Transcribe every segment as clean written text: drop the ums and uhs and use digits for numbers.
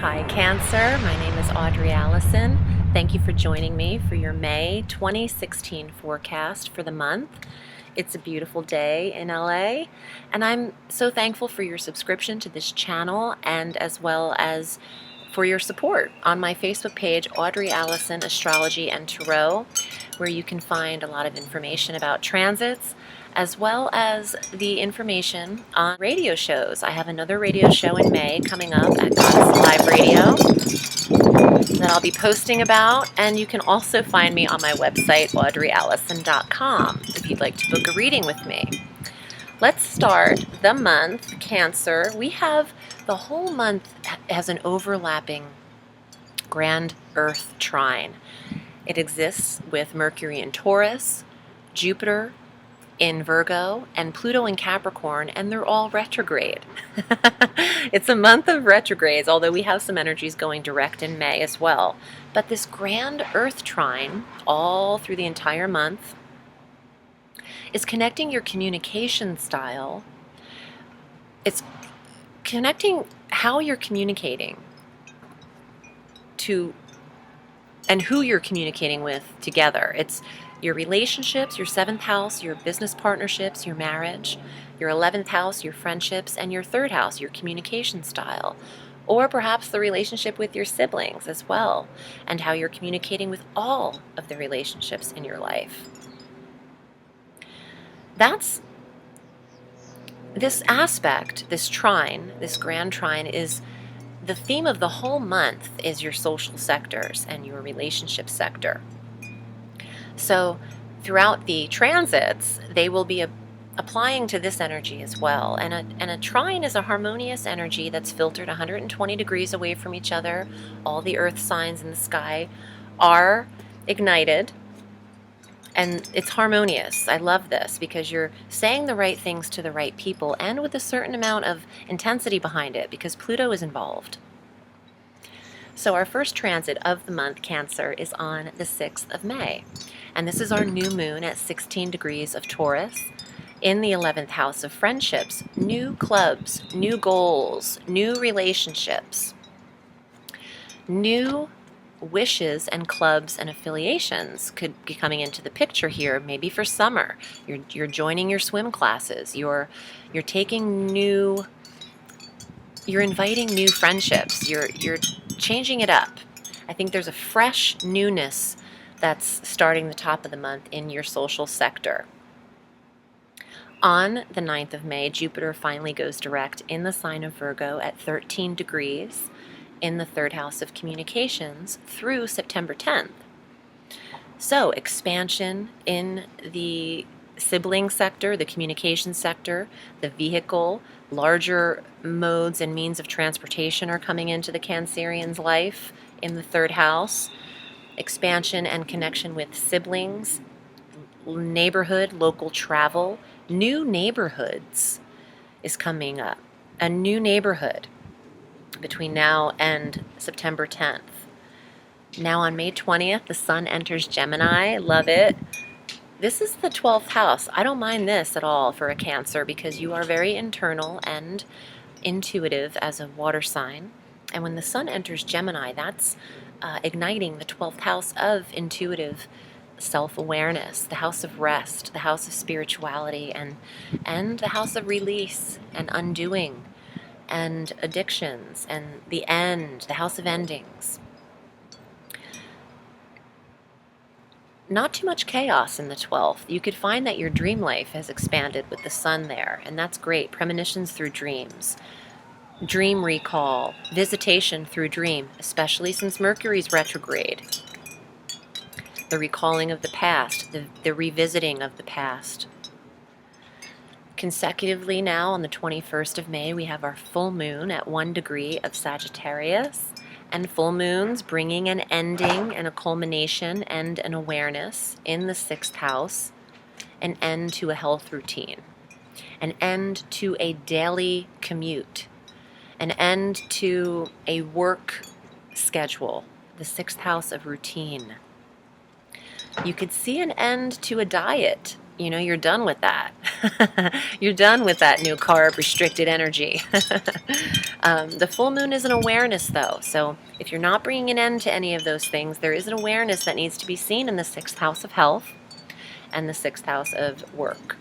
Hi Cancer, my name is Audrey Alison. Thank you for joining me for your May 2016 forecast for the month. It's a beautiful day in LA, and I'm so thankful for your subscription to this channel and as well as for your support on my Facebook page, Audrey Alison Astrology and Tarot, where you can find a lot of information about transits as well as the information on radio shows. I have another radio show in May coming up at Goddess Live Radio that I'll be posting about, and you can also find me on my website, audreyallison.com, if you'd like to book a reading with me. Let's start the month, Cancer. We have the whole month has an overlapping grand Earth trine. It exists with Mercury in Taurus, Jupiter in Virgo, and Pluto in Capricorn, and they're all retrograde. It's a month of retrogrades, although we have some energies going direct in May as well. But this grand Earth trine, all through the entire month, is connecting your communication style. It's connecting how you're communicating to and who you're communicating with together. It's your relationships, your 7th house, your business partnerships, your marriage, your 11th house, your friendships, and your 3rd house, your communication style. Or perhaps the relationship with your siblings as well, and how you're communicating with all of the relationships in your life. That's this aspect, this trine, this grand trine, is the theme of the whole month is your social sectors and your relationship sector. So throughout the transits, they will be applying to this energy as well. And a trine is a harmonious energy that's filtered 120 degrees away from each other. All the earth signs in the sky are ignited, and it's harmonious. I love this because you're saying the right things to the right people and with a certain amount of intensity behind it because Pluto is involved. So our first transit of the month, Cancer, is on the 6th of May. And this is our new moon at 16 degrees of Taurus in the 11th house of friendships, new clubs, new goals, new relationships, new wishes and clubs and affiliations could be coming into the picture here. Maybe for summer, you're joining your swim classes, you're taking new, you're inviting new friendships, you're changing it up. I think there's a fresh newness that's starting the top of the month in your social sector. On the 9th of May, Jupiter finally goes direct in the sign of Virgo at 13 degrees in the 3rd house of communications through September 10th. So expansion in the sibling sector, the communication sector, the vehicle, larger modes and means of transportation are coming into the Cancerian's life in the 3rd house. Expansion and connection with siblings, neighborhood, local travel, new neighborhoods is coming up. A new neighborhood between now and September 10th. Now on May 20th, the sun enters Gemini. Love it. This is the 12th house. I don't mind this at all for a Cancer because you are very internal and intuitive as a water sign. And when the sun enters Gemini, that's igniting the 12th house of intuitive self-awareness, the house of rest, the house of spirituality, and the house of release and undoing and addictions and the end, the house of endings. Not too much chaos in the 12th. You could find that your dream life has expanded with the sun there, and that's great. Premonitions through dreams. Dream recall, visitation through dream, especially since Mercury's retrograde. The recalling of the past, the revisiting of the past. Consecutively now on the 21st of May, we have our full moon at 1 degree of Sagittarius, and full moons bringing an ending and a culmination and an awareness in the 6th house, an end to a health routine, an end to a daily commute, an end to a work schedule, the 6th house of routine. You could see an end to a diet. You know, you're done with that. You're done with that new carb restricted energy. The full moon is an awareness, though. So if you're not bringing an end to any of those things, there is an awareness that needs to be seen in the 6th house of health and the 6th house of work.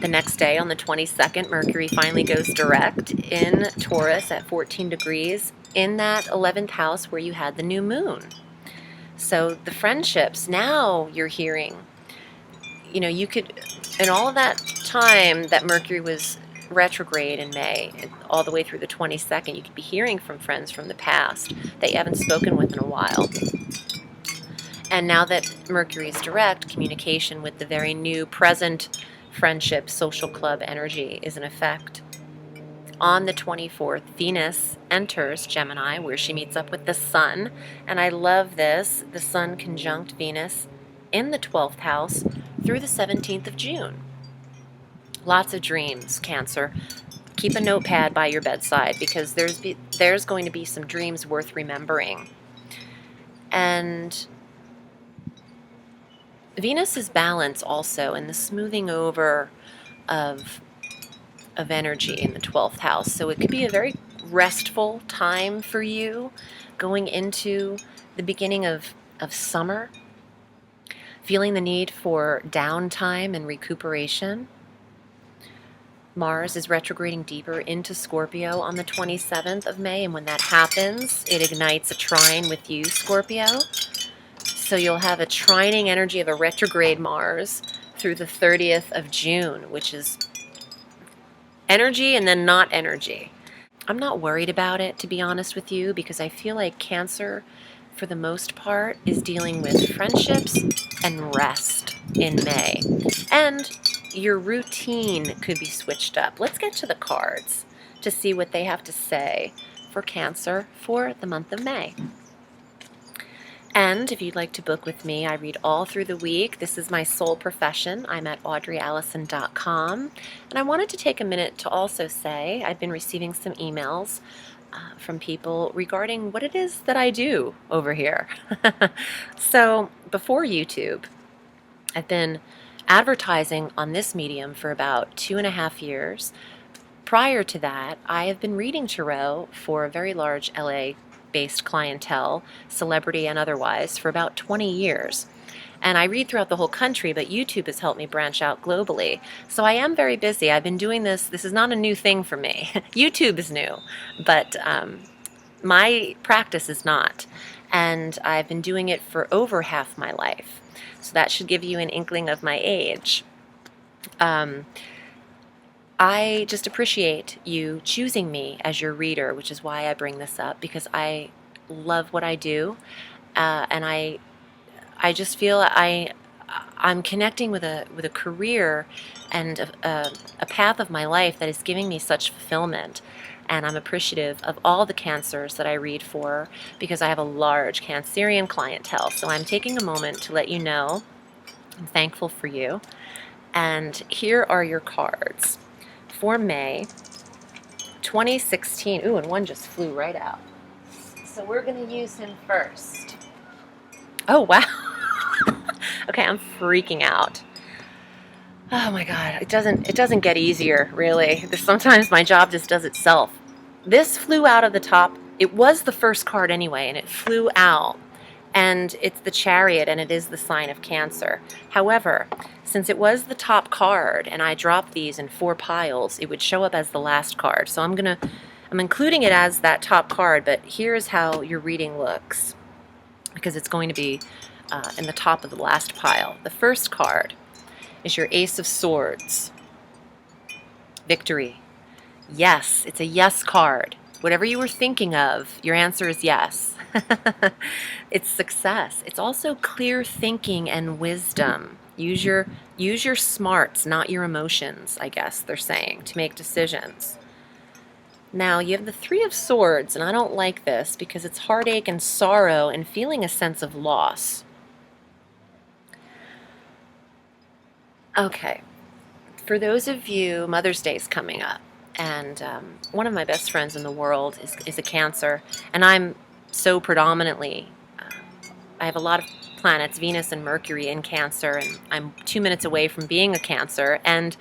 The next day, on the 22nd, Mercury finally goes direct in Taurus at 14 degrees in that 11th house where you had the new moon. So the friendships, now you're hearing, you could, in all of that time that Mercury was retrograde in May, all the way through the 22nd, you could be hearing from friends from the past that you haven't spoken with in a while. And now that Mercury is direct, communication with the very new present friendship, social club energy is in effect. On the 24th, Venus enters Gemini, where she meets up with the Sun. And I love this, the Sun conjunct Venus in the 12th house through the 17th of June. Lots of dreams, Cancer. Keep a notepad by your bedside, because there's going to be some dreams worth remembering. And Venus is balance also, in the smoothing over of energy in the 12th house. So it could be a very restful time for you going into the beginning of summer, feeling the need for downtime and recuperation. Mars is retrograding deeper into Scorpio on the 27th of May, and when that happens, it ignites a trine with you, Scorpio. So you'll have a trining energy of a retrograde Mars through the 30th of June, which is energy and then not energy. I'm not worried about it, to be honest with you, because I feel like Cancer, for the most part, is dealing with friendships and rest in May. And your routine could be switched up. Let's get to the cards to see what they have to say for Cancer for the month of May. And if you'd like to book with me, I read all through the week. This is my sole profession. I'm at audreyallison.com. And I wanted to take a minute to also say I've been receiving some emails from people regarding what it is that I do over here. So before YouTube, I've been advertising on this medium for about 2.5 years. Prior to that, I have been reading tarot for a very large LA-based clientele, celebrity and otherwise, for about 20 years. And I read throughout the whole country, but YouTube has helped me branch out globally. So I am very busy. I've been doing this. This is not a new thing for me. YouTube is new, but my practice is not. And I've been doing it for over half my life. So that should give you an inkling of my age. I just appreciate you choosing me as your reader, which is why I bring this up, because I love what I do, and I just feel I'm connecting with a career and a path of my life that is giving me such fulfillment. And I'm appreciative of all the Cancers that I read for, because I have a large Cancerian clientele. So I'm taking a moment to let you know I'm thankful for you. And here are your cards for May 2016. Ooh, and one just flew right out. So we're going to use him first. Oh, wow. Okay, I'm freaking out. Oh my God, it doesn't get easier, really. Sometimes my job just does itself. This flew out of the top. It was the first card anyway, and it flew out. And it's the Chariot, and it is the sign of Cancer. However, since it was the top card, and I dropped these in 4 piles, it would show up as the last card. So I'm including it as that top card, but here's how your reading looks, because it's going to be in the top of the last pile. The first card is your Ace of Swords. Victory. Yes, it's a yes card. Whatever you were thinking of, your answer is yes. It's success. It's also clear thinking and wisdom. Use your smarts, not your emotions, I guess they're saying, to make decisions. Now, you have the Three of Swords, and I don't like this because it's heartache and sorrow and feeling a sense of loss. Okay, for those of you, Mother's Day is coming up, and one of my best friends in the world is a Cancer, and I'm so predominantly, I have a lot of planets, Venus and Mercury in Cancer, and I'm 2 minutes away from being a Cancer, and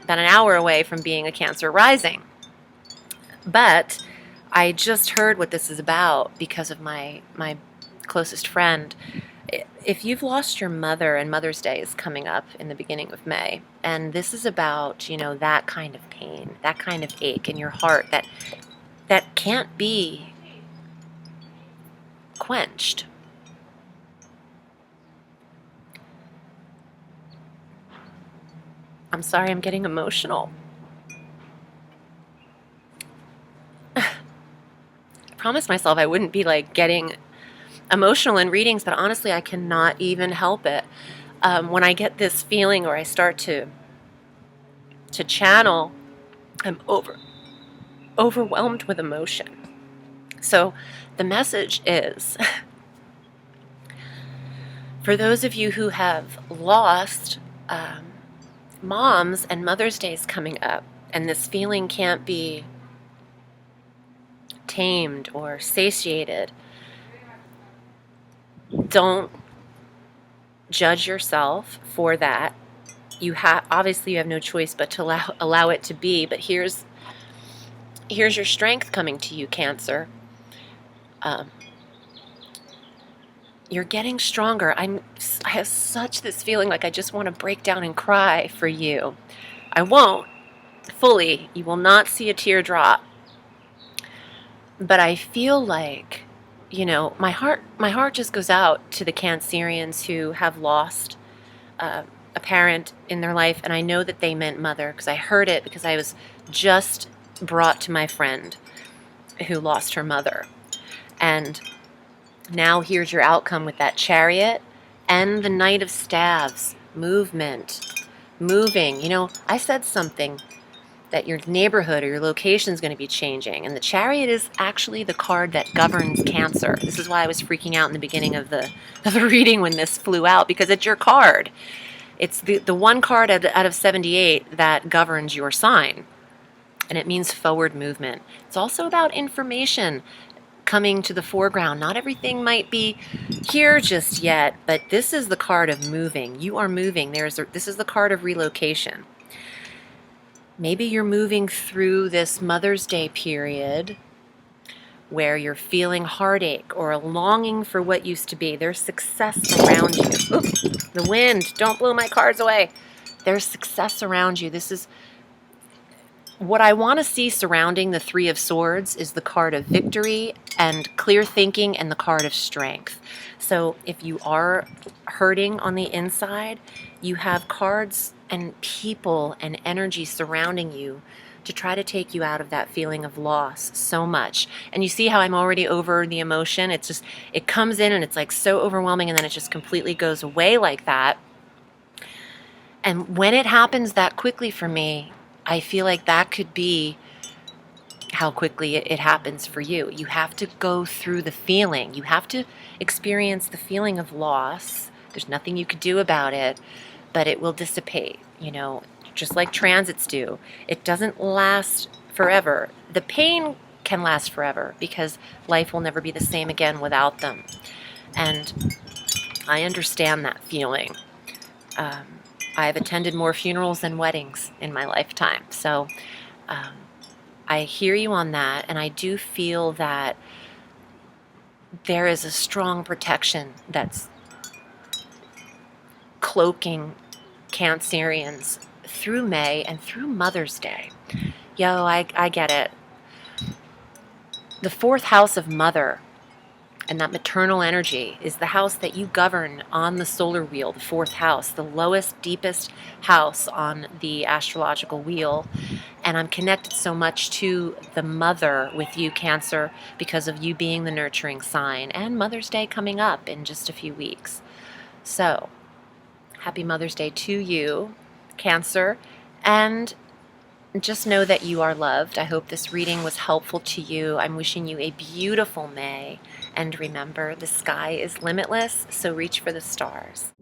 about an hour away from being a Cancer rising. But I just heard what this is about because of my closest friend. If you've lost your mother, and Mother's Day is coming up in the beginning of May, and this is about, that kind of pain, that kind of ache in your heart that can't be quenched. I'm sorry, I'm getting emotional. I promised myself I wouldn't be getting emotional in readings, but honestly, I cannot even help it. When I get this feeling or I start to channel, I'm overwhelmed with emotion. So the message is, for those of you who have lost moms and Mother's Day is coming up, and this feeling can't be tamed or satiated, don't judge yourself for that. Obviously you have no choice but to allow it to be. But here's your strength coming to you, Cancer. You're getting stronger. I have such this feeling like I just want to break down and cry for you. I won't fully. You will not see a teardrop. But I feel like, my heart just goes out to the Cancerians who have lost a parent in their life, and I know that they meant mother because I heard it because I was just brought to my friend who lost her mother. And now here's your outcome with that Chariot and the Knight of Staves. Moving. I said something that your neighborhood or your location is going to be changing. And the Chariot is actually the card that governs Cancer. This is why I was freaking out in the beginning of the reading when this flew out, because it's your card. It's the one card out of 78 that governs your sign. And it means forward movement. It's also about information coming to the foreground. Not everything might be here just yet, but this is the card of moving. You are moving. This is the card of relocation. Maybe you're moving through this Mother's Day period where you're feeling heartache or a longing for what used to be. There's success around you. Oops, the wind. Don't blow my cards away. There's success around you. This is what I want to see surrounding the Three of Swords is the card of victory and clear thinking and the card of strength. So if you are hurting on the inside, you have cards and people and energy surrounding you to try to take you out of that feeling of loss so much. And you see how I'm already over the emotion? It comes in and it's so overwhelming, and then it just completely goes away like that. And when it happens that quickly for me, I feel like that could be how quickly it happens for you. You have to go through the feeling. You have to experience the feeling of loss. There's nothing you could do about it, but it will dissipate, just like transits do. It doesn't last forever. The pain can last forever because life will never be the same again without them. And I understand that feeling. I've attended more funerals than weddings in my lifetime. So I hear you on that, and I do feel that there is a strong protection that's cloaking Cancerians through May and through Mother's Day. I get it. The fourth house of Mother and that maternal energy is the house that you govern on the solar wheel, the fourth house, the lowest, deepest house on the astrological wheel. And I'm connected so much to the mother with you, Cancer, because of you being the nurturing sign, and Mother's Day coming up in just a few weeks. So, happy Mother's Day to you, Cancer, and just know that you are loved. I hope this reading was helpful to you. I'm wishing you a beautiful May. And remember, the sky is limitless, so reach for the stars.